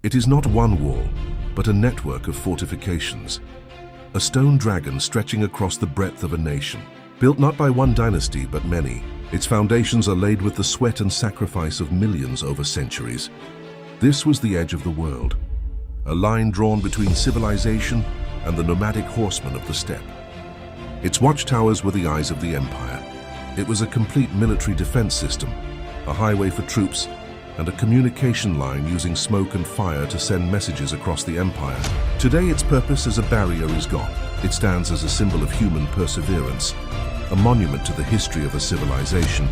It is not one wall, but a network of fortifications. A stone dragon stretching across the breadth of a nation. Built not by one dynasty, but many, its foundations are laid with the sweat and sacrifice of millions over centuries. This was the edge of the world, a line drawn between civilization and the nomadic horsemen of the steppe. Its watchtowers were the eyes of the empire. It was a complete military defense system, a highway for troops, and a communication line using smoke and fire to send messages across the empire. Today, its purpose as a barrier is gone. It stands as a symbol of human perseverance, a monument to the history of a civilization,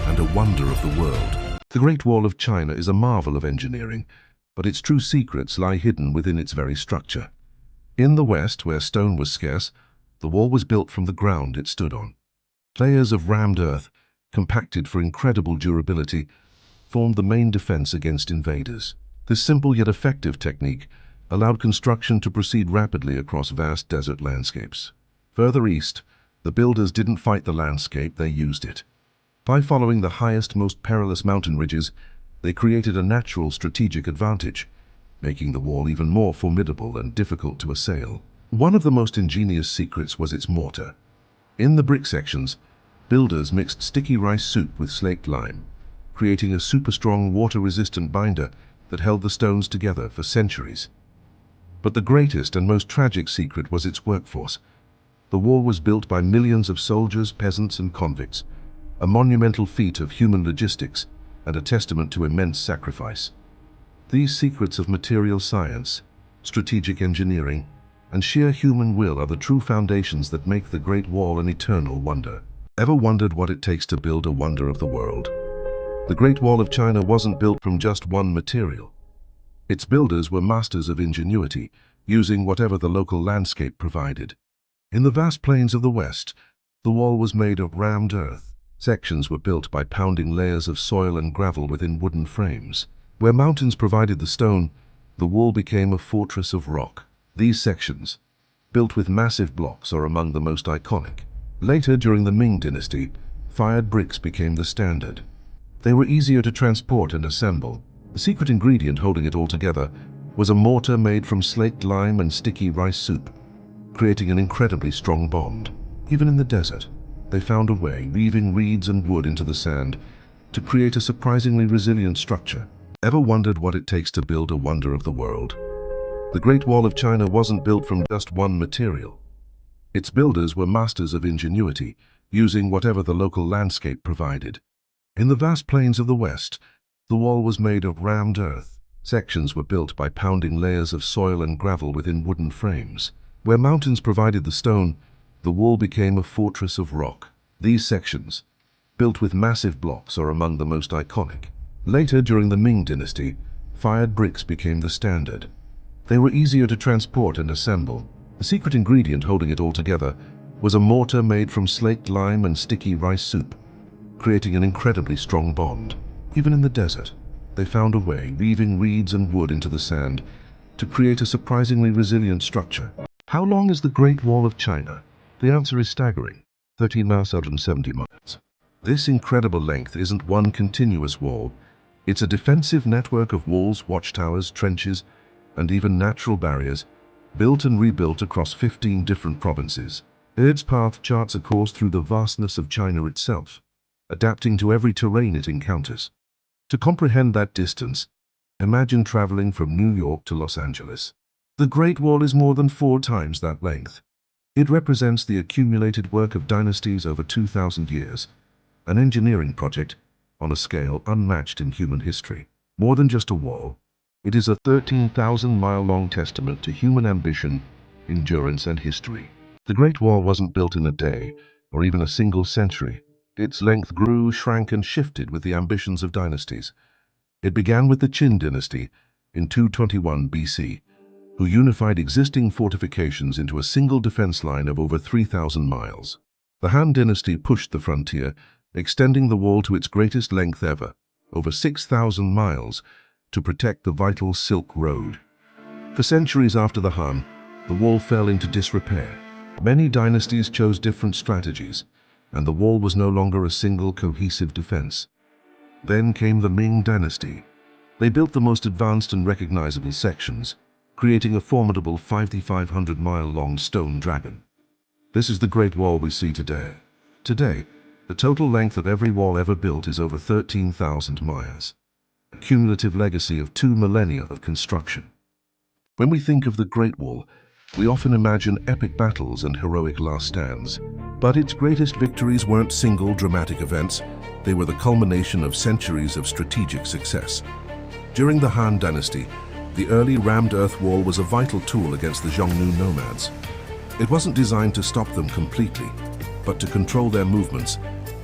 and a wonder of the world. The Great Wall of China is a marvel of engineering, but its true secrets lie hidden within its very structure. In the West, where stone was scarce, the wall was built from the ground it stood on. Layers of rammed earth, compacted for incredible durability, formed the main defense against invaders. This simple yet effective technique allowed construction to proceed rapidly across vast desert landscapes. Further east, the builders didn't fight the landscape, they used it. By following the highest, most perilous mountain ridges, they created a natural strategic advantage, making the wall even more formidable and difficult to assail. One of the most ingenious secrets was its mortar. In the brick sections, builders mixed sticky rice soup with slaked lime, creating a super-strong water-resistant binder that held the stones together for centuries. But the greatest and most tragic secret was its workforce. The wall was built by millions of soldiers, peasants, and convicts, a monumental feat of human logistics and a testament to immense sacrifice. These secrets of material science, strategic engineering, and sheer human will are the true foundations that make the Great Wall an eternal wonder. Ever wondered what it takes to build a wonder of the world? The Great Wall of China wasn't built from just one material. Its builders were masters of ingenuity, using whatever the local landscape provided. In the vast plains of the West, the wall was made of rammed earth. Sections were built by pounding layers of soil and gravel within wooden frames. Where mountains provided the stone, the wall became a fortress of rock. These sections, built with massive blocks, are among the most iconic. Later, during the Ming Dynasty, fired bricks became the standard. They were easier to transport and assemble. The secret ingredient holding it all together was a mortar made from slaked lime and sticky rice soup, creating an incredibly strong bond. Even in the desert, they found a way, weaving reeds and wood into the sand, to create a surprisingly resilient structure. Ever wondered what it takes to build a wonder of the world? The Great Wall of China wasn't built from just one material. Its builders were masters of ingenuity, using whatever the local landscape provided. In the vast plains of the West, the wall was made of rammed earth. Sections were built by pounding layers of soil and gravel within wooden frames. Where mountains provided the stone, the wall became a fortress of rock. These sections, built with massive blocks, are among the most iconic. Later, during the Ming Dynasty, fired bricks became the standard. They were easier to transport and assemble. The secret ingredient holding it all together was a mortar made from slaked lime and sticky rice soup, creating an incredibly strong bond. Even in the desert, they found a way, weaving reeds and wood into the sand, to create a surprisingly resilient structure. How long is the Great Wall of China? The answer is staggering: 13,770 miles. This incredible length isn't one continuous wall. It's a defensive network of walls, watchtowers, trenches, and even natural barriers, built and rebuilt across 15 different provinces. Its path charts a course through the vastness of China itself, adapting to every terrain it encounters. To comprehend that distance, imagine traveling from New York to Los Angeles. The Great Wall is more than 4 times that length. It represents the accumulated work of dynasties over 2,000 years, an engineering project on a scale unmatched in human history. More than just a wall, it is a 13,000-mile-long testament to human ambition, endurance, and history. The Great Wall wasn't built in a day, or even a single century. Its length grew, shrank, and shifted with the ambitions of dynasties. It began with the Qin dynasty in 221 BC, who unified existing fortifications into a single defense line of over 3,000 miles. The Han dynasty pushed the frontier, extending the wall to its greatest length ever, over 6,000 miles, to protect the vital Silk Road. For centuries after the Han, the wall fell into disrepair. Many dynasties chose different strategies, and the wall was no longer a single cohesive defense. Then came the Ming dynasty, They built the most advanced and recognizable sections, creating a formidable 5,500-mile-long stone dragon. This is the Great Wall we see today. Today, the total length of every wall ever built is over 13,000 miles, a cumulative legacy of 2 millennia of construction. When we think of the Great Wall, we often imagine epic battles and heroic last stands. But its greatest victories weren't single dramatic events, they were the culmination of centuries of strategic success. During the Han Dynasty, the early rammed earth wall was a vital tool against the Xiongnu nomads. It wasn't designed to stop them completely, but to control their movements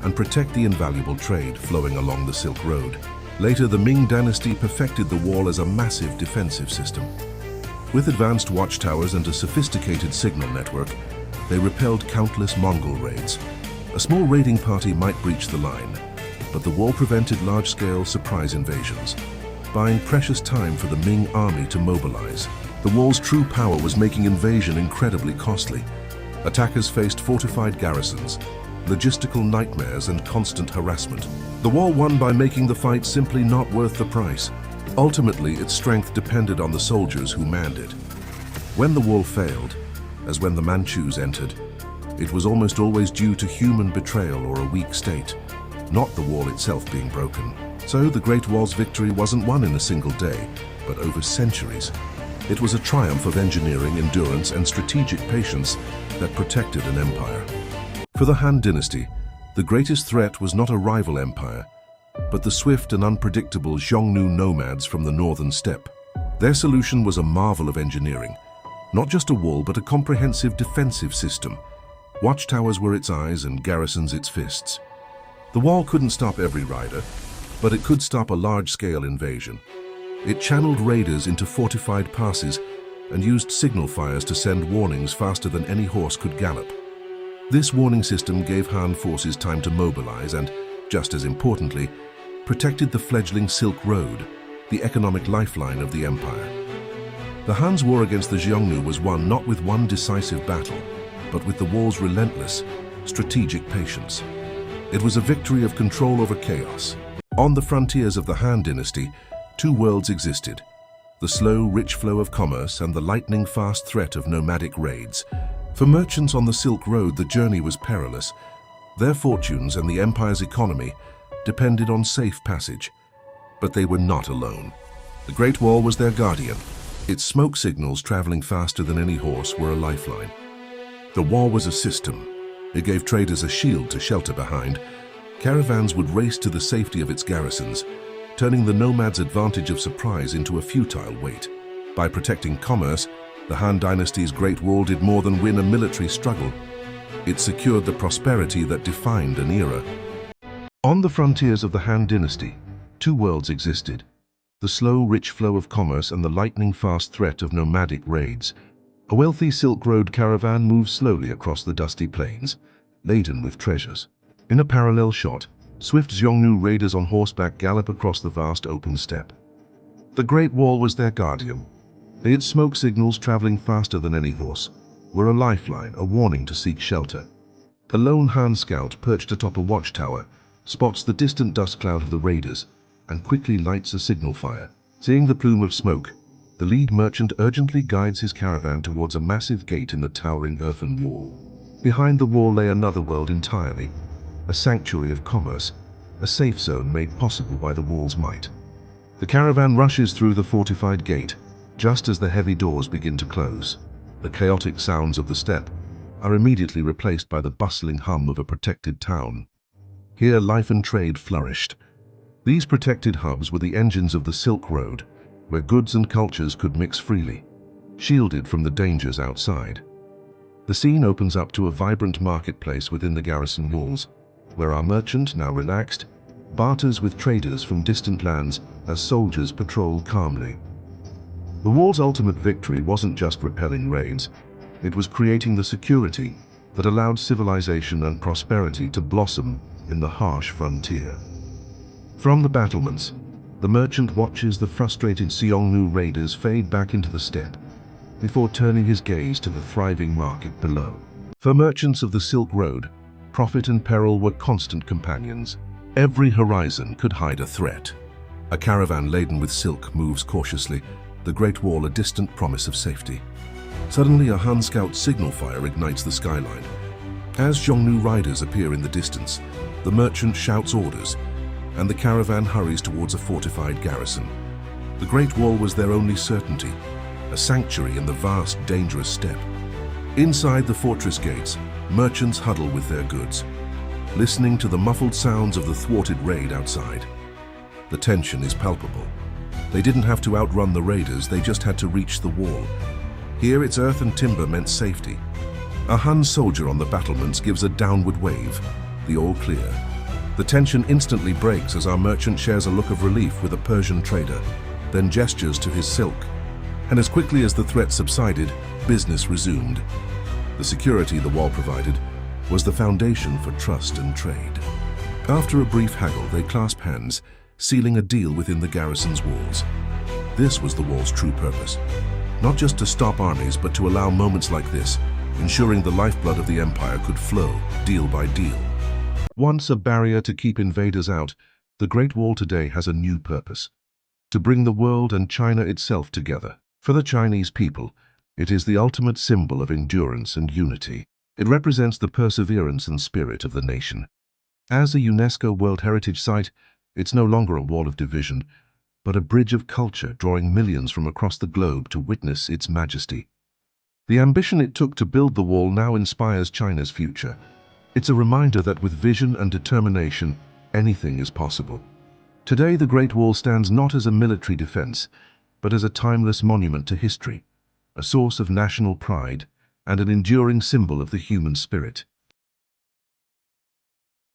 and protect the invaluable trade flowing along the Silk Road. Later, the Ming Dynasty perfected the wall as a massive defensive system. With advanced watchtowers and a sophisticated signal network, they repelled countless Mongol raids. A small raiding party might breach the line, but the wall prevented large-scale surprise invasions, buying precious time for the Ming army to mobilize. The wall's true power was making invasion incredibly costly. Attackers faced fortified garrisons, logistical nightmares, and constant harassment. The wall won by making the fight simply not worth the price. Ultimately, its strength depended on the soldiers who manned it. When the wall failed, as when the Manchus entered, it was almost always due to human betrayal or a weak state, not the wall itself being broken. So the Great Wall's victory wasn't won in a single day, but over centuries. It was a triumph of engineering, endurance, and strategic patience that protected an empire. For the Han Dynasty, the greatest threat was not a rival empire, but the swift and unpredictable Xiongnu nomads from the northern steppe. Their solution was a marvel of engineering. Not just a wall, but a comprehensive defensive system. Watchtowers were its eyes and garrisons its fists. The wall couldn't stop every rider, but it could stop a large-scale invasion. It channeled raiders into fortified passes and used signal fires to send warnings faster than any horse could gallop. This warning system gave Han forces time to mobilize and, just as importantly, protected the fledgling Silk Road, the economic lifeline of the empire. The Han's war against the Xiongnu was won not with one decisive battle, but with the wall's relentless, strategic patience. It was a victory of control over chaos. On the frontiers of the Han Dynasty, two worlds existed: the slow, rich flow of commerce and the lightning-fast threat of nomadic raids. For merchants on the Silk Road, the journey was perilous. Their fortunes and the empire's economy depended on safe passage. But they were not alone. The Great Wall was their guardian. Its smoke signals, traveling faster than any horse, were a lifeline. The wall was a system. It gave traders a shield to shelter behind. Caravans would race to the safety of its garrisons, turning the nomads' advantage of surprise into a futile wait. By protecting commerce, the Han Dynasty's Great Wall did more than win a military struggle. It secured the prosperity that defined an era. On the frontiers of the Han Dynasty, two worlds existed: the slow, rich flow of commerce and the lightning-fast threat of nomadic raids. A wealthy Silk Road caravan moved slowly across the dusty plains, laden with treasures. In a parallel shot, swift Xiongnu raiders on horseback gallop across the vast open steppe. The Great Wall was their guardian. Its smoke signals, traveling faster than any horse, were a lifeline, a warning to seek shelter. A lone Han scout perched atop a watchtower spots the distant dust cloud of the raiders and quickly lights a signal fire. Seeing the plume of smoke, the lead merchant urgently guides his caravan towards a massive gate in the towering earthen wall. Behind the wall lay another world entirely, a sanctuary of commerce, a safe zone made possible by the wall's might. The caravan rushes through the fortified gate, just as the heavy doors begin to close. The chaotic sounds of the steppe are immediately replaced by the bustling hum of a protected town. Here life and trade flourished. These protected hubs were the engines of the Silk Road, where goods and cultures could mix freely, shielded from the dangers outside. The scene opens up to a vibrant marketplace within the garrison walls, where our merchant, now relaxed, barters with traders from distant lands as soldiers patrol calmly. The wall's ultimate victory wasn't just repelling raids, it was creating the security that allowed civilization and prosperity to blossom in the harsh frontier. From the battlements, the merchant watches the frustrated Xiongnu raiders fade back into the steppe, before turning his gaze to the thriving market below. For merchants of the Silk Road, profit and peril were constant companions. Every horizon could hide a threat. A caravan laden with silk moves cautiously, the Great Wall a distant promise of safety. Suddenly, a Han scout signal fire ignites the skyline. As Zhongnu riders appear in the distance, the merchant shouts orders, and the caravan hurries towards a fortified garrison. The Great Wall was their only certainty, a sanctuary in the vast, dangerous steppe. Inside the fortress gates, merchants huddle with their goods, listening to the muffled sounds of the thwarted raid outside. The tension is palpable. They didn't have to outrun the raiders, they just had to reach the wall. Here, its earth and timber meant safety. A Han soldier on the battlements gives a downward wave, the all clear. The tension instantly breaks as our merchant shares a look of relief with a Persian trader, then gestures to his silk. And as quickly as the threat subsided, business resumed. The security the wall provided was the foundation for trust and trade. After a brief haggle, they clasp hands, sealing a deal within the garrison's walls. This was the wall's true purpose. Not just to stop armies, but to allow moments like this, ensuring the lifeblood of the empire could flow, deal by deal. Once a barrier to keep invaders out, the Great Wall today has a new purpose: to bring the world and China itself together. For the Chinese people, it is the ultimate symbol of endurance and unity. It represents the perseverance and spirit of the nation. As a UNESCO World Heritage Site, it's no longer a wall of division, but a bridge of culture drawing millions from across the globe to witness its majesty. The ambition it took to build the wall now inspires China's future. It's a reminder that with vision and determination, anything is possible. Today, the Great Wall stands not as a military defense, but as a timeless monument to history, a source of national pride, and an enduring symbol of the human spirit.